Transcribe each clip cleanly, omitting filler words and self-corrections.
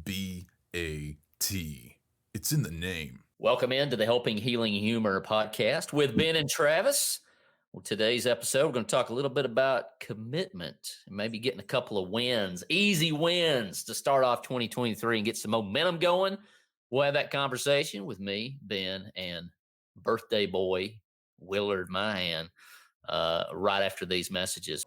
B-A-T. It's in the name. Welcome into the Helping Healing Humor podcast with Ben and Travis. Well, today's episode, we're going to talk a little bit about commitment and maybe getting a couple of wins, easy wins to start off 2023 and get some momentum going. We'll have that conversation with me, Ben, and birthday boy, Willard Mahan, right after these messages.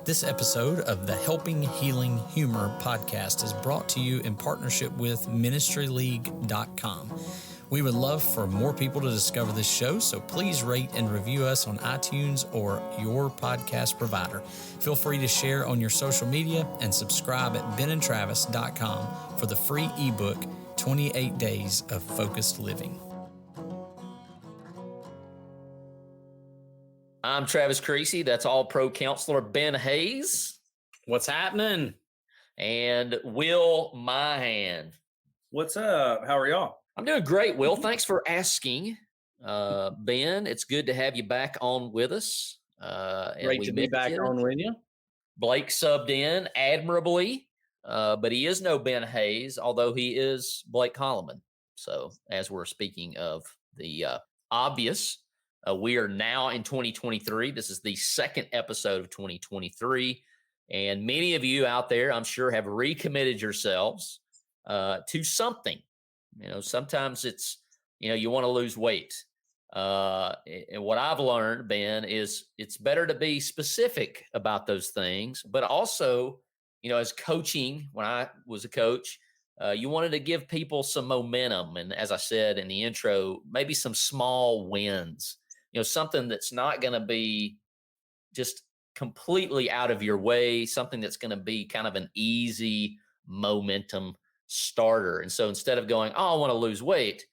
This episode of the Helping Healing Humor podcast is brought to you in partnership with ministryleague.com. We would love for more people to discover this show, so please rate and review us on iTunes or your podcast provider. Feel free to share on your social media and subscribe at benandtravis.com for the free ebook, 28 Days of Focused Living. I'm Travis Creasy. That's All-Pro Counselor Ben Hayes. What's happening? And Will Mahan. What's up? How are y'all? I'm doing great, Will. Thanks for asking. Ben, it's good to have you back on with us. Great to be back on with you. Blake subbed in admirably, but he is no Ben Hayes, although he is Blake Holloman. So as we're speaking of the obvious, we are now in 2023. This is the second episode of 2023. And many of you out there, I'm sure, have recommitted yourselves to something. You know, sometimes it's, you want to lose weight. And what I've learned, Ben, is it's better to be specific about those things. But also, as coaching, when I was a coach, you wanted to give people some momentum. And as I said in the intro, maybe some small wins. Something that's not going to be just completely out of your way, something that's going to be kind of an easy momentum starter. And so instead of going, I want to lose weight,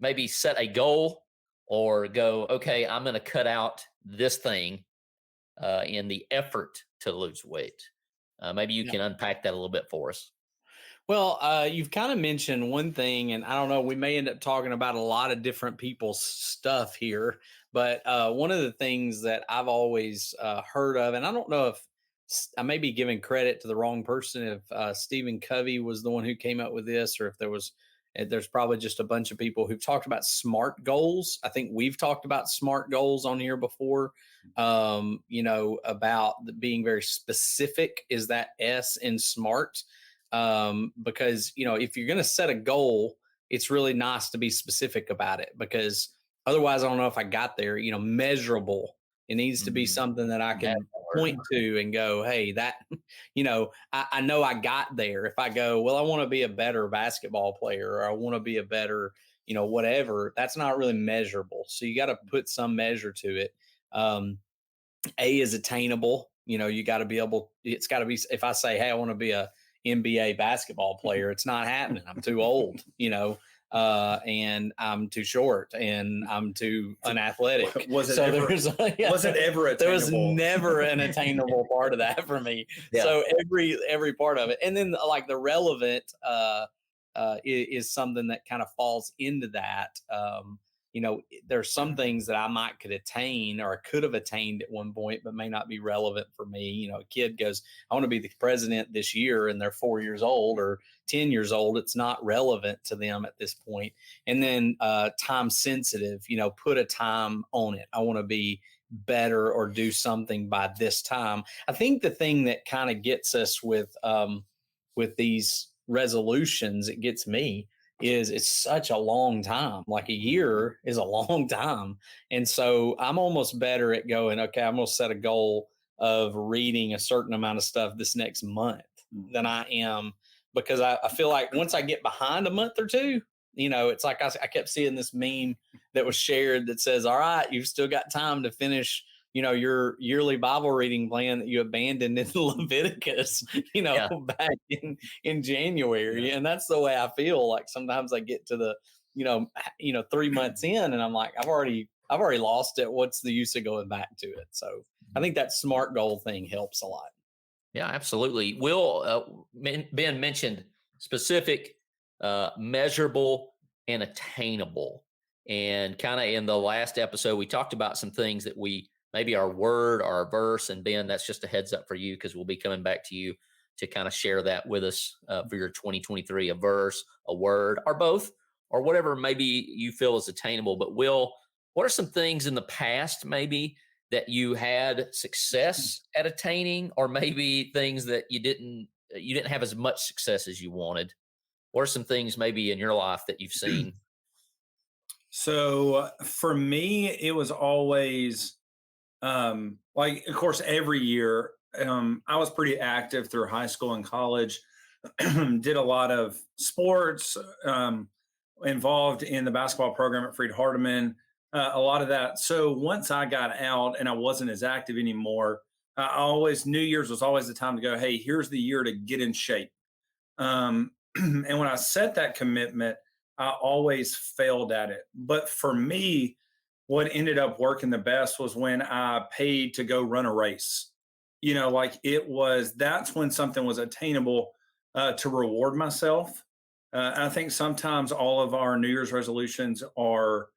maybe set a goal or go, okay, I'm going to cut out this thing in the effort to lose weight. Maybe you can unpack that a little bit for us. Well, you've kind of mentioned one thing, and I don't know, we may end up talking about a lot of different people's stuff here, but one of the things that I've always heard of, and I don't know if I may be giving credit to the wrong person, if Stephen Covey was the one who came up with this, or if there's probably just a bunch of people who've talked about SMART goals. I think we've talked about SMART goals on here before, about being very specific is that S in SMART. Because, if you're going to set a goal, it's really nice to be specific about it, because otherwise, I don't know if I got there, measurable. It needs to be something that I can point to and go, hey, that, I know I got there. If I go, well, I want to be a better basketball player, or I want to be a better, whatever, that's not really measurable. So you got to put some measure to it. A is attainable. You got to be able, it's got to be, if I say, hey, I want to be a NBA basketball player, it's not happening. I'm too old, and I'm too short, and I'm too unathletic. Was it ever attainable? There was never an attainable part of that for me. Yeah. So every part of it, and then like the relevant is something that kind of falls into that. There's some things that I could attain, or I could have attained at one point, but may not be relevant for me. A kid goes, I want to be the president this year, and they're 4 years old or 10 years old. It's not relevant to them at this point. And then time sensitive, put a time on it. I want to be better or do something by this time. I think the thing that kind of gets us with these resolutions, it gets me, is it's such a long time. Like a year is a long time. And so I'm almost better at going, okay, I'm going to set a goal of reading a certain amount of stuff this next month than I am, because I feel like once I get behind a month or two, it's like I kept seeing this meme that was shared that says, all right, you've still got time to finish your yearly Bible reading plan that you abandoned in Leviticus, back in January. Yeah. And that's the way I feel. Like sometimes I get to the, 3 months in, and I'm like, I've already lost it. What's the use of going back to it? So I think that SMART goal thing helps a lot. Yeah, absolutely. Will, Ben mentioned specific, measurable, and attainable. And kind of in the last episode, we talked about some things that we maybe our word or our verse. And Ben, that's just a heads up for you, because we'll be coming back to you to kind of share that with us for your 2023, a verse, a word, or both, or whatever maybe you feel is attainable. But Will, what are some things in the past maybe that you had success at attaining, or maybe things that you didn't have as much success as you wanted? What are some things maybe in your life that you've seen? So for me, it was always like, of course, every year I was pretty active through high school and college. Did a lot of sports, involved in the basketball program at Freed Hardeman, a lot of that. So once I got out and I wasn't as active anymore, New Year's was always the time to go, hey, here's the year to get in shape. And when I set that commitment, I always failed at it. But for me, what ended up working the best was when I paid to go run a race. That's when something was attainable, to reward myself. I think sometimes all of our New Year's resolutions are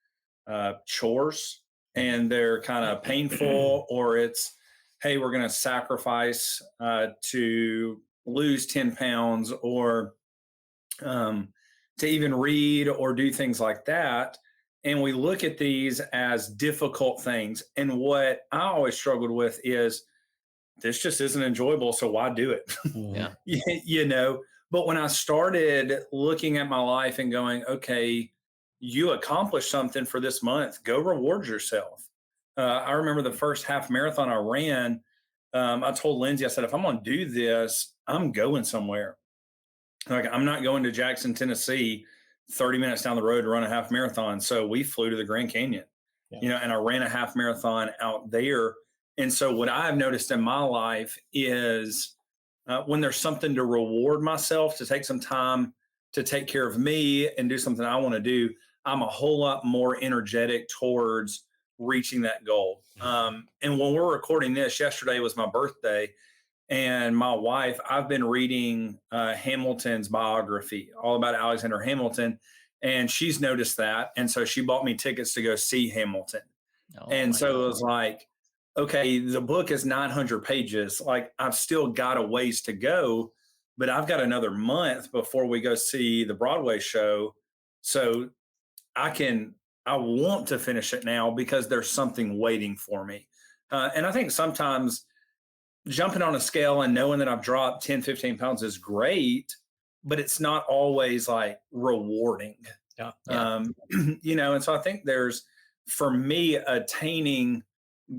chores, and they're kind of painful, or it's, hey, we're going to sacrifice to lose 10 pounds, or to even read or do things like that. And we look at these as difficult things. And what I always struggled with is, this just isn't enjoyable, so why do it? Yeah. But when I started looking at my life and going, okay, you accomplished something for this month, go reward yourself. I remember the first half marathon I ran. I told Lindsay, I said, if I'm going to do this, I'm going somewhere. Like, I'm not going to Jackson, Tennessee, 30 minutes down the road to run a half marathon. So we flew to the Grand Canyon, and I ran a half marathon out there. And so what I've noticed in my life is when there's something to reward myself, to take some time to take care of me and do something I want to do, I'm a whole lot more energetic towards reaching that goal. And when we're recording this, yesterday was my birthday. And my wife, I've been reading Hamilton's biography, all about Alexander Hamilton, and she's noticed that. And so she bought me tickets to go see Hamilton. And so it was like, okay, the book is 900 pages. Like, I've still got a ways to go, but I've got another month before we go see the Broadway show. So I want to finish it now because there's something waiting for me. And I think sometimes jumping on a scale and knowing that I've dropped 10, 15 pounds is great, but it's not always like rewarding. Yeah. And so I think for me, attaining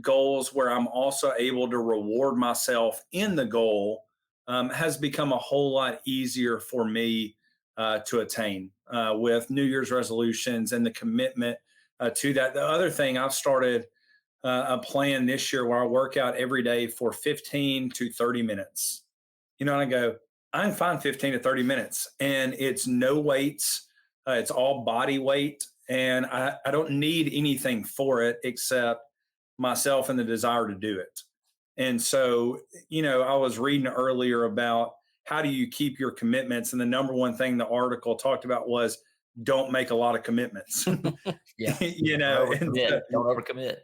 goals where I'm also able to reward myself in the goal has become a whole lot easier for me to attain with New Year's resolutions and the commitment to that. The other thing, I've started a plan this year where I work out every day for 15 to 30 minutes. And I go, I can find 15 to 30 minutes, and it's no weights. It's all body weight. And I don't need anything for it except myself and the desire to do it. And so, I was reading earlier about how do you keep your commitments? And the number one thing the article talked about was, don't make a lot of commitments. Don't overcommit.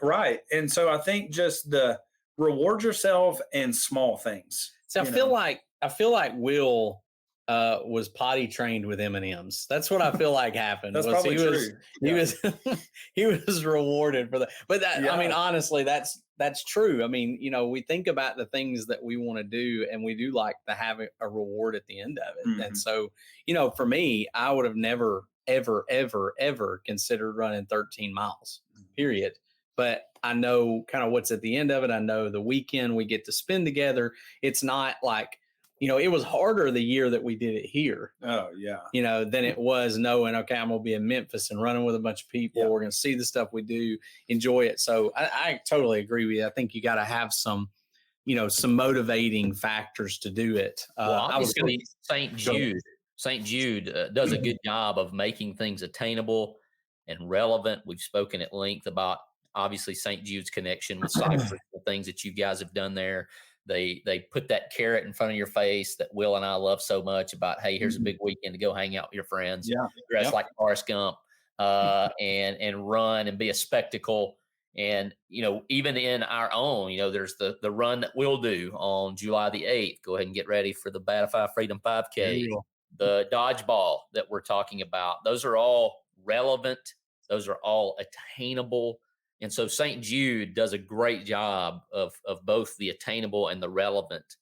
Right. And so I think just the reward yourself and small things. So I feel like Will was potty trained with M&Ms. That's what I feel like happened. That's probably true. He was rewarded for that. But I mean, honestly, that's true. I mean, we think about the things that we want to do, and we do like to have a reward at the end of it. Mm-hmm. And so, for me, I would have never, ever, ever, ever considered running 13 miles, period. But I know kind of what's at the end of it. I know the weekend we get to spend together. It's not like, it was harder the year that we did it here. Oh, yeah. Than it was knowing, okay, I'm going to be in Memphis and running with a bunch of people. Yeah. We're going to see the stuff we do, enjoy it. So I totally agree with you. I think you got to have some motivating factors to do it. Obviously, St. Jude does a good job of making things attainable and relevant. We've spoken at length about, obviously, St. Jude's connection with Cypress, the things that you guys have done there. They put that carrot in front of your face that Will and I love so much about, hey, here's a big weekend to go hang out with your friends, dress like Forrest Gump, and run and be a spectacle. And, even in our own, there's the run that we'll do on July the 8th. Go ahead and get ready for the Batify Freedom 5K, the dodgeball that we're talking about. Those are all relevant. Those are all attainable. And so St. Jude does a great job of both the attainable and the relevant.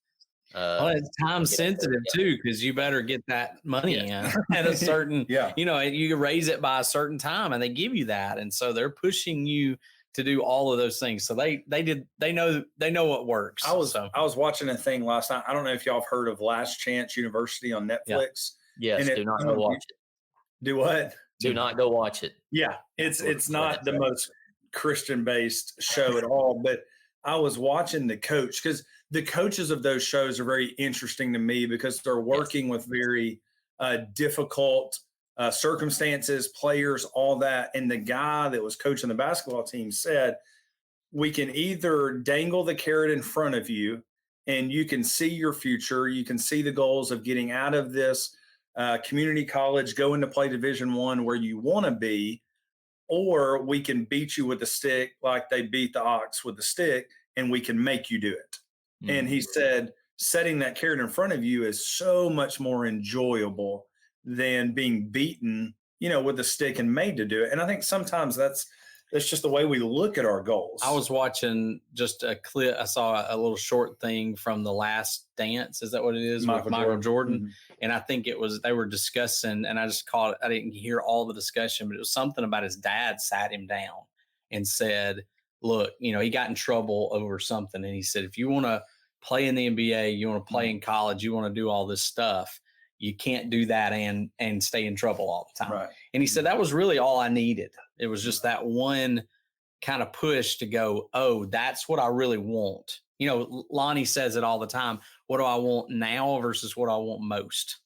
It's time sensitive too, because you better get that money in at a certain, you can raise it by a certain time and they give you that. And so they're pushing you to do all of those things. So they know what works. I was watching a thing last night. I don't know if y'all have heard of Last Chance University on Netflix. Yeah. Yes, do not go watch it. Do what? Do not go watch it. Yeah, it's not the most Christian-based show at all. But I was watching the coach, because the coaches of those shows are very interesting to me, because they're working with very difficult circumstances, players, all that. And the guy that was coaching the basketball team said, we can either dangle the carrot in front of you and you can see your future, you can see the goals of getting out of this community college, going to play Division I where you want to be, or we can beat you with a stick like they beat the ox with the stick, and we can make you do it. Mm-hmm. And he said, setting that carrot in front of you is so much more enjoyable than being beaten, with a stick and made to do it. And I think sometimes that's just the way we look at our goals. I was watching just a clip. I saw a little short thing from The Last Dance. Is that what it is? With Michael Jordan. Mm-hmm. And I think they were discussing, and I just caught it. I didn't hear all the discussion, but it was something about his dad sat him down and said, look, he got in trouble over something. And he said, if you want to play in the NBA, you want to play in college, you want to do all this stuff, you can't do that and stay in trouble all the time. Right. And he said, that was really all I needed. It was just that one kind of push to go, oh, that's what I really want. Lonnie says it all the time. What do I want now versus what I want most?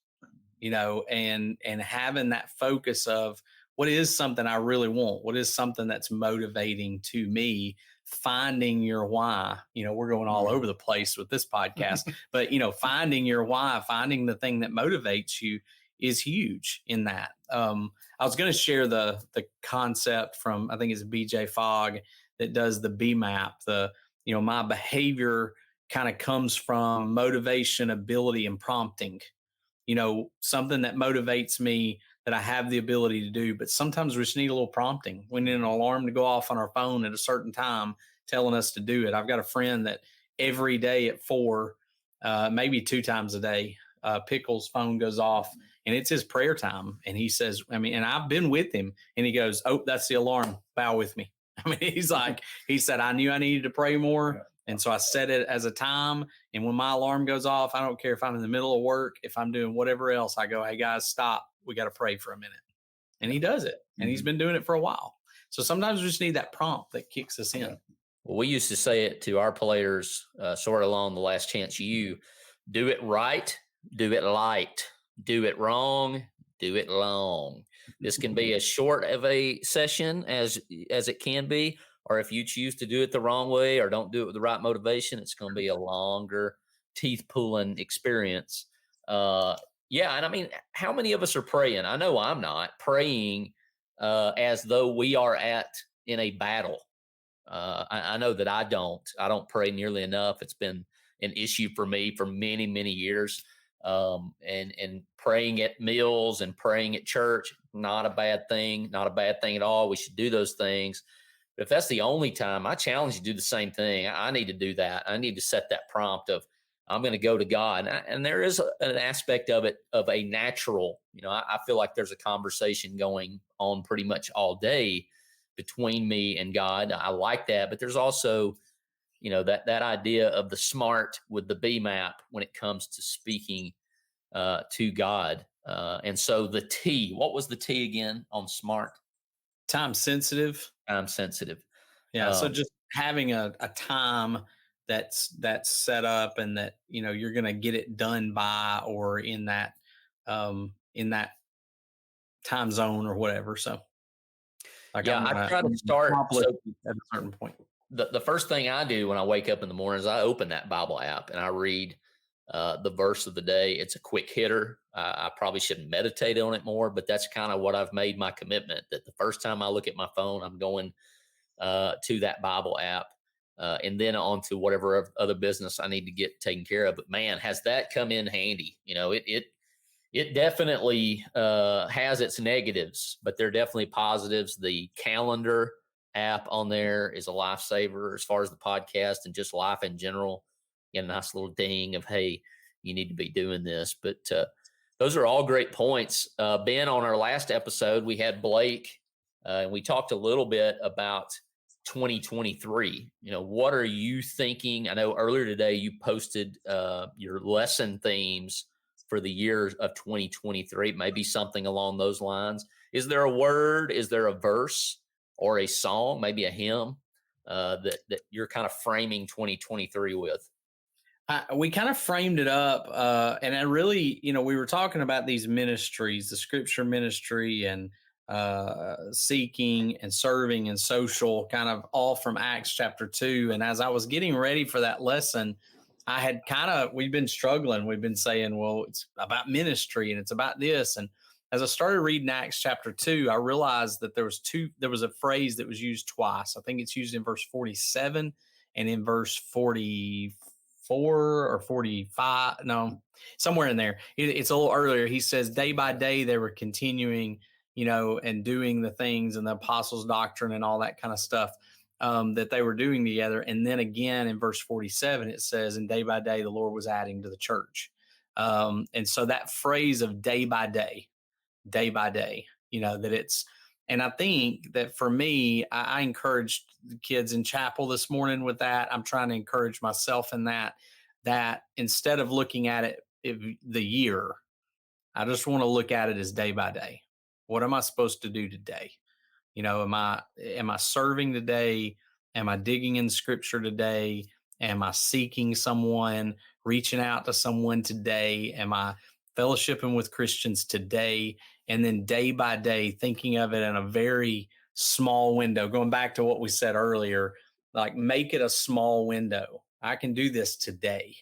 And having that focus of what is something I really want? What is something that's motivating to me? Finding your why. We're going all over the place with this podcast, but finding your why, finding the thing that motivates you is huge in that. I was going to share the concept from, I think it's BJ Fogg that does the B map. My behavior kind of comes from motivation, ability, and prompting. Something that motivates me that I have the ability to do, but sometimes we just need a little prompting. We need an alarm to go off on our phone at a certain time telling us to do it. I've got a friend that every day at 4, maybe 2 times a day, Pickle's phone goes off and it's his prayer time. And he says, and I've been with him and he goes, oh, that's the alarm. Bow with me. He said, I knew I needed to pray more. Yeah. And so I set it as a time. And when my alarm goes off, I don't care if I'm in the middle of work, if I'm doing whatever else, I go, hey guys, stop. We got to pray for a minute. And he does it. And he's been doing it for a while. So sometimes we just need that prompt that kicks us in. Well, we used to say it to our players, sort of along the Last Chance U: do it right, do it light, do it wrong, do it long. This can be as short of a session as it can be, or if you choose to do it the wrong way or don't do it with the right motivation, it's going to be a longer, teeth-pulling experience. And how many of us are praying? I know I'm not praying as though we are in a battle. I know that I don't pray nearly enough. It's been an issue for me for many, many years. And praying at meals and praying at church, not a bad thing at all. We should do those things. But if that's the only time, I challenge you to do the same thing. I need to do that. I need to set that prompt of, I'm going to go to God. And there is an aspect of it, of a natural, I feel like there's a conversation going on pretty much all day between me and God. I like that. But there's also, that idea of the SMART with the B map when it comes to speaking to God. And so the T, what was the T again on SMART? Time sensitive. Yeah. So just having a time that's set up and that, you're going to get it done by, or in that time zone or whatever. So I try to start at a certain point. The first thing I do when I wake up in the morning is I open that Bible app and I read the verse of the day. It's a quick hitter. I probably shouldn't meditate on it more, but that's kind of what I've made my commitment, that the first time I look at my phone, I'm going to that Bible app, and then on to whatever other business I need to get taken care of. But man, has that come in handy? It definitely has its negatives, but there are definitely positives. The calendar app on there is a lifesaver as far as the podcast and just life in general. Get a nice little ding of, hey, you need to be doing this. But those are all great points. Ben, on our last episode, we had Blake, and we talked a little bit about 2023. What are you thinking? I know earlier today you posted your lesson themes for the year of 2023, maybe something along those lines. Is there a word, is there a verse or a song, maybe a hymn that you're kind of framing 2023 with? We kind of framed it up. And I really, we were talking about these ministries, the scripture ministry and seeking and serving and social, kind of all from Acts chapter 2. And as I was getting ready for that lesson, I had we've been struggling. We've been saying, well, it's about ministry and it's about this. And as I started reading Acts chapter 2, I realized that there was a phrase that was used twice. I think it's used in verse 47 and in verse 44 or 45. No, somewhere in there. It's a little earlier. He says, day by day, they were continuing, and doing the things and the apostles' doctrine and all that kind of stuff. That they were doing together. And then again in verse 47, it says, and day by day, the Lord was adding to the church. And so that phrase of day by day, that it's, and I think that for me, I encouraged the kids in chapel this morning with that. I'm trying to encourage myself in that instead of looking at it the year, I just want to look at it as day by day. What am I supposed to do today? Am I serving today? Am I digging in scripture today? Am I seeking someone, reaching out to someone today? Am I fellowshipping with Christians today? And then day by day, thinking of it in a very small window, going back to what we said earlier, like make it a small window. I can do this today.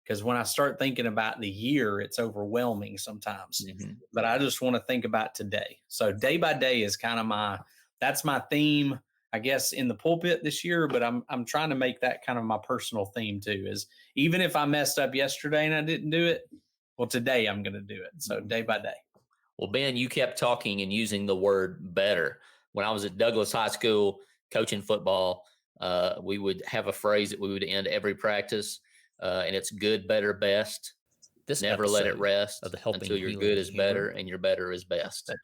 Because when I start thinking about the year, it's overwhelming sometimes. Mm-hmm. But I just want to think about today. So day by day is kind of that's my theme, I guess, in the pulpit this year. But I'm trying to make that kind of my personal theme too. Is even if I messed up yesterday and I didn't do it, well, today I'm going to do it. So day by day. Well, Ben, you kept talking and using the word better. When I was at Douglas High School coaching football, we would have a phrase that we would end every practice. And it's good, better, best. This never let it rest of the helping until your good is better and your better is best.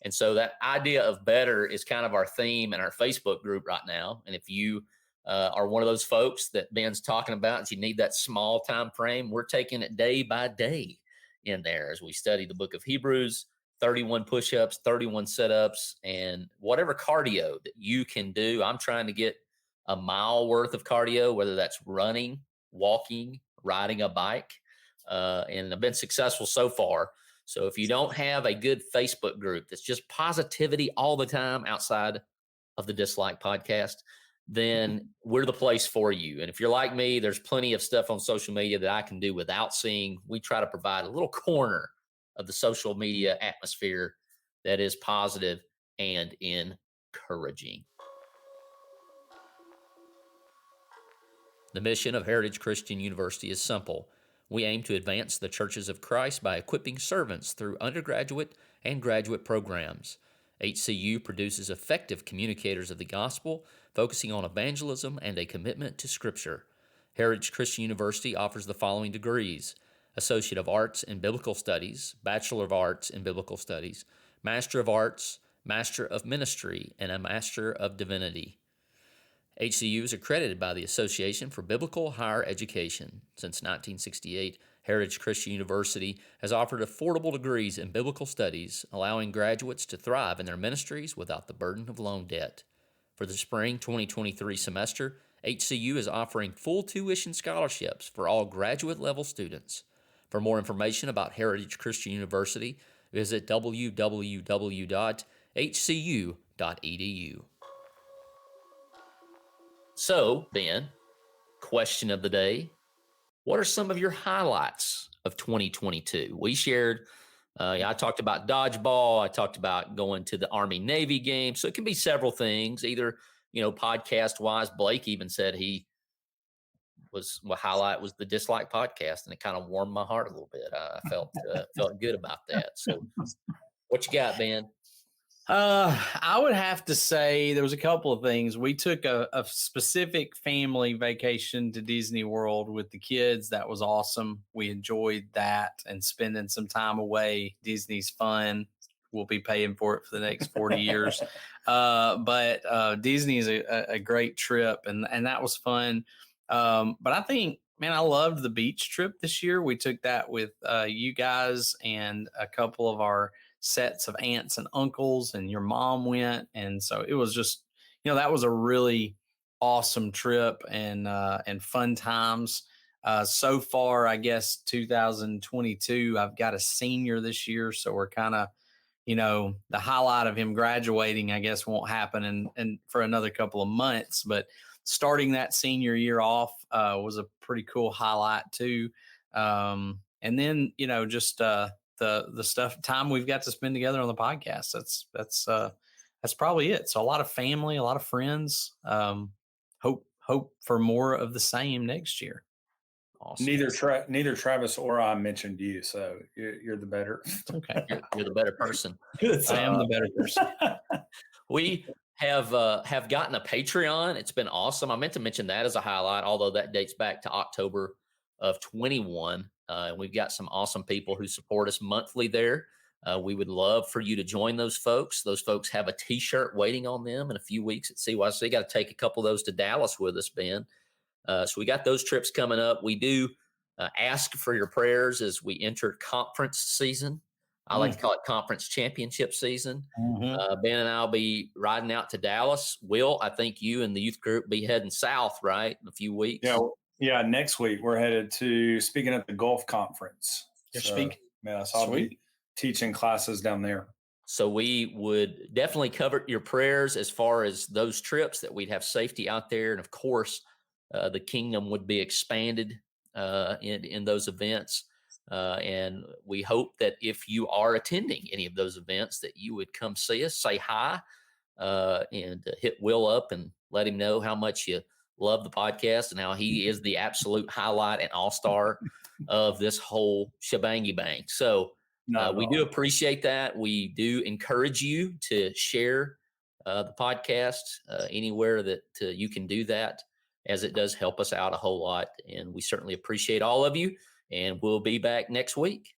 And so that idea of better is kind of our theme in our Facebook group right now. And if you are one of those folks that Ben's talking about, and you need that small time frame, we're taking it day by day in there as we study the book of Hebrews, 31 push-ups, 31 sit-ups, and whatever cardio that you can do. I'm trying to get a mile worth of cardio, whether that's running, walking, riding a bike, and I've been successful so far. So if you don't have a good Facebook group that's just positivity all the time outside of the Dislike Podcast, then we're the place for you. And if you're like me, there's plenty of stuff on social media that I can do without seeing. We try to provide a little corner of the social media atmosphere that is positive and encouraging. The mission of Heritage Christian University is simple. We aim to advance the churches of Christ by equipping servants through undergraduate and graduate programs. HCU produces effective communicators of the gospel, focusing on evangelism and a commitment to Scripture. Heritage Christian University offers the following degrees: Associate of Arts in Biblical Studies, Bachelor of Arts in Biblical Studies, Master of Arts, Master of Ministry, and a Master of Divinity. HCU is accredited by the Association for Biblical Higher Education. Since 1968, Heritage Christian University has offered affordable degrees in biblical studies, allowing graduates to thrive in their ministries without the burden of loan debt. For the spring 2023 semester, HCU is offering full tuition scholarships for all graduate-level students. For more information about Heritage Christian University, visit www.hcu.edu. So, Ben, question of the day: what are some of your highlights of 2022? We shared, I talked about dodgeball. I talked about going to the Army-Navy game. So it can be several things, either podcast wise, Blake even said highlight was the dislike podcast, and it kind of warmed my heart a little bit. I felt good about that. So what you got, Ben? I would have to say there was a couple of things. We took a specific family vacation to Disney World with the kids. That was awesome. We enjoyed that and spending some time away. Disney's fun. We'll be paying for it for the next 40 years. But Disney is a great trip, and that was fun. But I think, man, I loved the beach trip this year. We took that with you guys and a couple of our sets of aunts and uncles, and your mom went. And so it was just, that was a really awesome trip and fun times. So far, I guess 2022, I've got a senior this year. So we're kind of, the highlight of him graduating, I guess, won't happen and for another couple of months, but starting that senior year off was a pretty cool highlight too. And then, just the time we've got to spend together on the podcast. That's probably it. So a lot of family, a lot of friends. Hope for more of the same next year. Awesome. Neither Travis or I mentioned you, so you're the better. Okay, you're the better person. Good, I am the better person. We have gotten a Patreon. It's been awesome. I meant to mention that as a highlight, although that dates back to October of 21. And we've got some awesome people who support us monthly there. We would love for you to join those folks. Those folks have a T-shirt waiting on them in a few weeks at CYC. Got to take a couple of those to Dallas with us, Ben. So we got those trips coming up. We do ask for your prayers as we enter conference season. I like to call it conference championship season. Mm-hmm. Ben and I'll be riding out to Dallas. Will, I think you and the youth group be heading south, right, in a few weeks? Yeah. Next week we're headed to speaking at the golf conference. So I'll be teaching classes down there. So we would definitely cover your prayers as far as those trips, that we'd have safety out there. And of course, the kingdom would be expanded in those events. And we hope that if you are attending any of those events, that you would come see us, say hi, and hit Will up and let him know how much you love the podcast and how he is the absolute highlight and all-star of this whole shebangy bang. So we do appreciate that. We do encourage you to share the podcast anywhere that you can do that, as it does help us out a whole lot. And we certainly appreciate all of you. And we'll be back next week.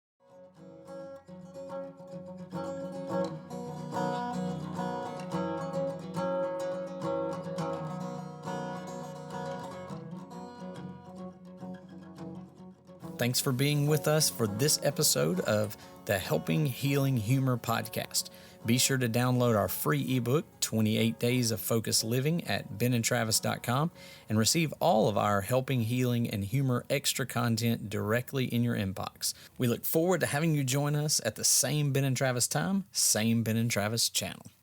Thanks for being with us for this episode of the Helping Healing Humor podcast. Be sure to download our free ebook, 28 Days of Focused Living, at benandtravis.com and receive all of our Helping Healing and Humor extra content directly in your inbox. We look forward to having you join us at the same Ben and Travis time, same Ben and Travis channel.